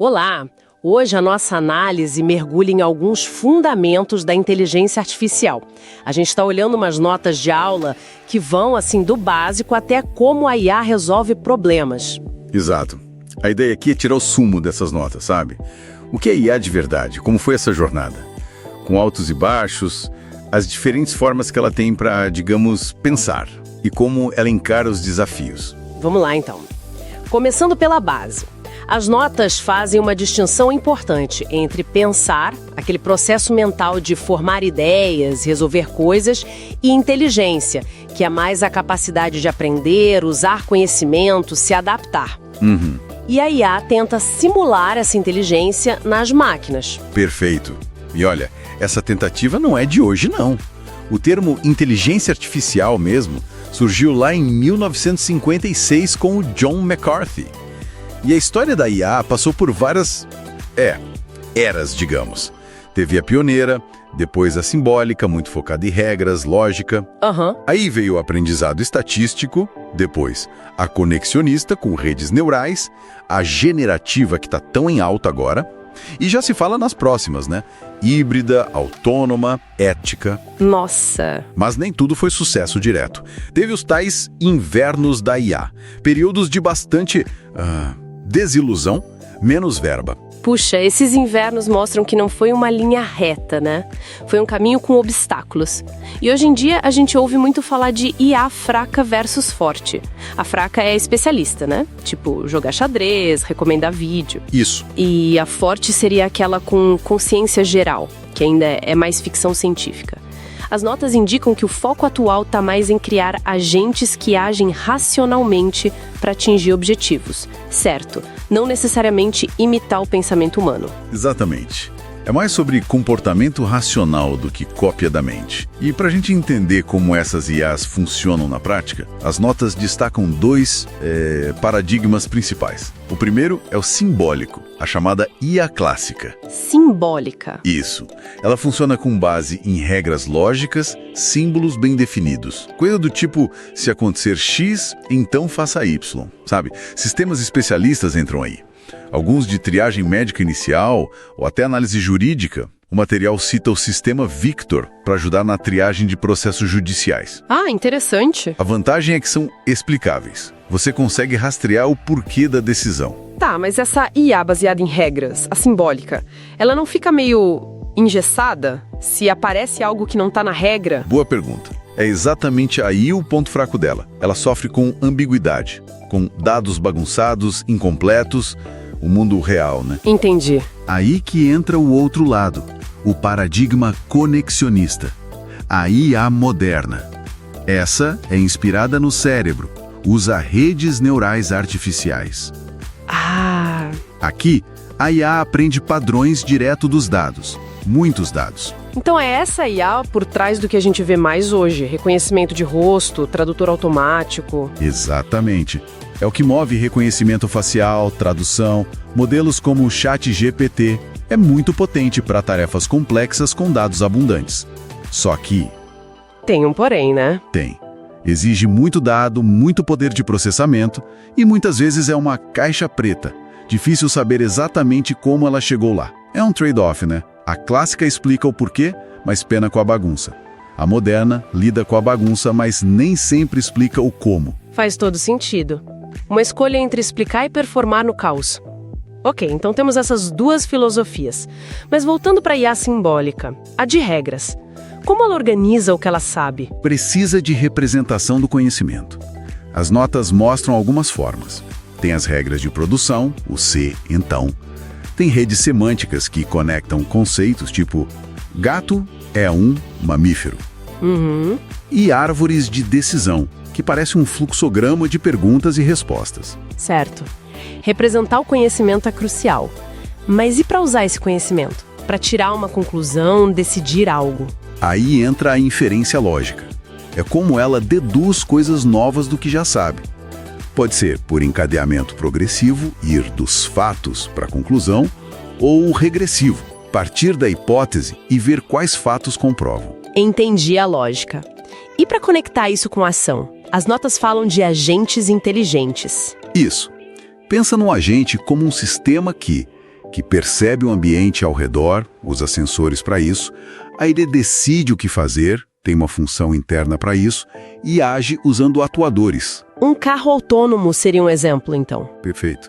Olá! Hoje a nossa análise mergulha em alguns fundamentos da inteligência artificial. A gente está olhando umas notas de aula que vão assim do básico até como a IA resolve problemas. Exato. A ideia aqui é tirar o sumo dessas notas, sabe? O que é IA de verdade? Como foi essa jornada? Com altos e baixos, as diferentes formas que ela tem para, digamos, pensar e como ela encara os desafios. Vamos lá então. Começando pela base. As notas fazem uma distinção importante entre pensar, aquele processo mental de formar ideias, resolver coisas, e inteligência, que é mais a capacidade de aprender, usar conhecimento, se adaptar. E a IA tenta simular essa inteligência nas máquinas. Perfeito. E olha, essa tentativa não é de hoje, não. O termo inteligência artificial mesmo surgiu lá em 1956 com o John McCarthy. E a história da IA passou por várias, eras, digamos. Teve a pioneira, depois a simbólica, muito focada em regras, lógica. Aí veio o aprendizado estatístico, depois a conexionista com redes neurais, a generativa que está tão em alta agora, e já se fala nas próximas, né? Híbrida, autônoma, ética. Nossa! Mas nem tudo foi sucesso direto. Teve os tais invernos da IA, períodos de bastante desilusão, menos verba. Puxa, esses invernos mostram que não foi uma linha reta, né? Foi um caminho com obstáculos. E hoje em dia a gente ouve muito falar de IA fraca versus forte. A fraca é especialista, né? Tipo, jogar xadrez, recomendar vídeo. Isso. E a forte seria aquela com consciência geral, que ainda é mais ficção científica. As notas indicam que o foco atual está mais em criar agentes que agem racionalmente para atingir objetivos, certo? Não necessariamente imitar o pensamento humano. Exatamente. É mais sobre comportamento racional do que cópia da mente. E para a gente entender como essas IAs funcionam na prática, as notas destacam dois paradigmas principais. O primeiro é o simbólico, a chamada IA clássica. Simbólica. Isso. Ela funciona com base em regras lógicas, símbolos bem definidos. Coisa do tipo, se acontecer X, então faça Y, sabe? Sistemas especialistas entram aí. Alguns de triagem médica inicial ou até análise jurídica. O material cita o sistema Victor para ajudar na triagem de processos judiciais. Ah, interessante. A vantagem é que são explicáveis. Você consegue rastrear o porquê da decisão. Tá, mas essa IA baseada em regras, a simbólica, ela não fica meio engessada se aparece algo que não tá na regra? Boa pergunta. É exatamente aí o ponto fraco dela. Ela sofre com ambiguidade, com dados bagunçados, incompletos, o mundo real, né? Entendi. Aí que entra o outro lado, o paradigma conexionista, a IA moderna. Essa é inspirada no cérebro, usa redes neurais artificiais. Ah! Aqui, a IA aprende padrões direto dos dados, muitos dados. Então é essa IA por trás do que a gente vê mais hoje, reconhecimento de rosto, tradutor automático. Exatamente. É o que move reconhecimento facial, tradução, modelos como o ChatGPT. É muito potente para tarefas complexas com dados abundantes. Só que... Tem um porém, né? Tem. Exige muito dado, muito poder de processamento e muitas vezes é uma caixa preta. Difícil saber exatamente como ela chegou lá. É um trade-off, né? A clássica explica o porquê, mas pena com a bagunça. A moderna lida com a bagunça, mas nem sempre explica o como. Faz todo sentido. Uma escolha entre explicar e performar no caos. Ok, então temos essas duas filosofias. Mas voltando para a IA simbólica, a de regras. Como ela organiza o que ela sabe? Precisa de representação do conhecimento. As notas mostram algumas formas. Tem as regras de produção, o se, então. Tem redes semânticas que conectam conceitos tipo gato é um mamífero. E árvores de decisão, que parece um fluxograma de perguntas e respostas. Certo. Representar o conhecimento é crucial. Mas e para usar esse conhecimento? Para tirar uma conclusão, decidir algo? Aí entra a inferência lógica. É como ela deduz coisas novas do que já sabe. Pode ser por encadeamento progressivo, ir dos fatos para a conclusão, ou regressivo, partir da hipótese e ver quais fatos comprovam. Entendi a lógica. E para conectar isso com a ação? As notas falam de agentes inteligentes. Isso. Pensa num agente como um sistema que, que percebe o ambiente ao redor, usa sensores para isso, aí ele decide o que fazer, tem uma função interna para isso, e age usando atuadores. Um carro autônomo seria um exemplo, então. Perfeito.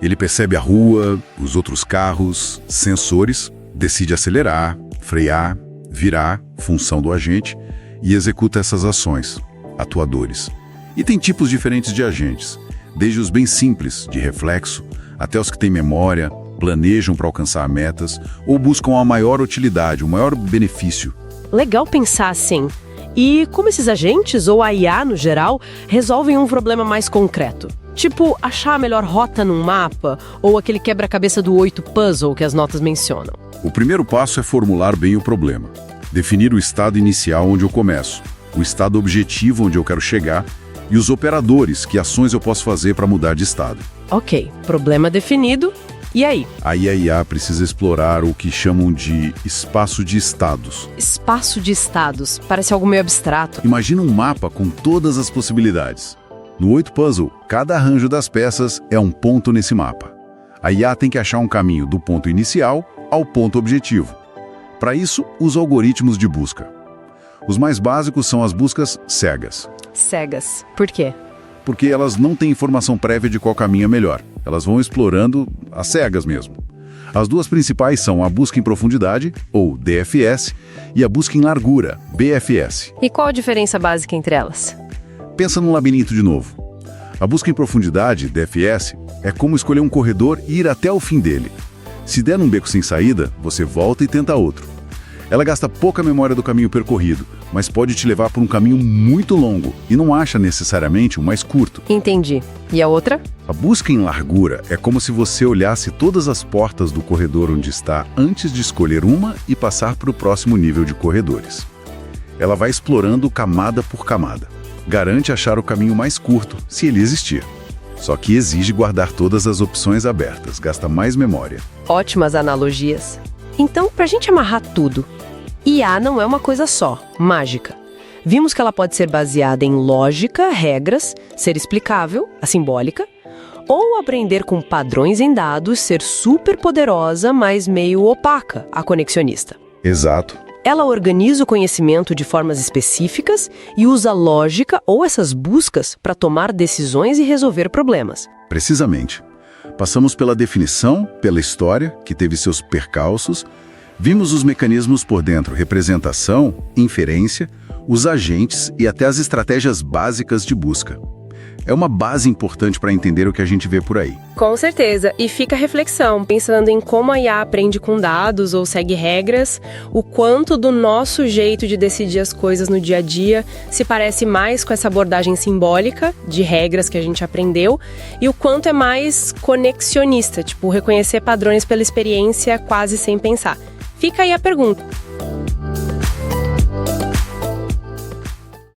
Ele percebe a rua, os outros carros, sensores, decide acelerar, frear, virar, função do agente, e executa essas ações, atuadores. E tem tipos diferentes de agentes, desde os bem simples, de reflexo, até os que têm memória, planejam para alcançar metas ou buscam a maior utilidade, o maior benefício. Legal pensar assim. E como esses agentes, ou a IA no geral, resolvem um problema mais concreto? Tipo, achar a melhor rota num mapa, ou aquele quebra-cabeça do 8 puzzle que as notas mencionam. O primeiro passo é formular bem o problema. Definir o estado inicial onde eu começo, o estado objetivo onde eu quero chegar e os operadores, que ações eu posso fazer para mudar de estado. Ok, problema definido. E aí? Aí a IA precisa explorar o que chamam de espaço de estados. Espaço de estados. Parece algo meio abstrato. Imagina um mapa com todas as possibilidades. No 8 Puzzle, cada arranjo das peças é um ponto nesse mapa. A IA tem que achar um caminho do ponto inicial ao ponto objetivo. Para isso, usa algoritmos de busca. Os mais básicos são as buscas cegas. Cegas. Por quê? Porque elas não têm informação prévia de qual caminho é melhor. Elas vão explorando às cegas mesmo. As duas principais são a busca em profundidade, ou DFS, e a busca em largura, BFS. E qual a diferença básica entre elas? Pensa num labirinto de novo. A busca em profundidade, DFS, é como escolher um corredor e ir até o fim dele. Se der num beco sem saída, você volta e tenta outro. Ela gasta pouca memória do caminho percorrido, mas pode te levar por um caminho muito longo e não acha necessariamente o mais curto. Entendi. E a outra? A busca em largura é como se você olhasse todas as portas do corredor onde está antes de escolher uma e passar para o próximo nível de corredores. Ela vai explorando camada por camada. Garante achar o caminho mais curto, se ele existir. Só que exige guardar todas as opções abertas, gasta mais memória. Ótimas analogias. Então, pra gente amarrar tudo, IA não é uma coisa só, mágica. Vimos que ela pode ser baseada em lógica, regras, ser explicável, a simbólica, ou aprender com padrões em dados, ser super poderosa, mas meio opaca, a conexionista. Exato. Ela organiza o conhecimento de formas específicas e usa lógica ou essas buscas para tomar decisões e resolver problemas. Precisamente. Passamos pela definição, pela história, que teve seus percalços, vimos os mecanismos por dentro, representação, inferência, os agentes e até as estratégias básicas de busca. É uma base importante para entender o que a gente vê por aí. Com certeza. E fica a reflexão, pensando em como a IA aprende com dados ou segue regras, o quanto do nosso jeito de decidir as coisas no dia a dia se parece mais com essa abordagem simbólica, de regras que a gente aprendeu, e o quanto é mais conexionista, tipo, reconhecer padrões pela experiência quase sem pensar. Fica aí a pergunta.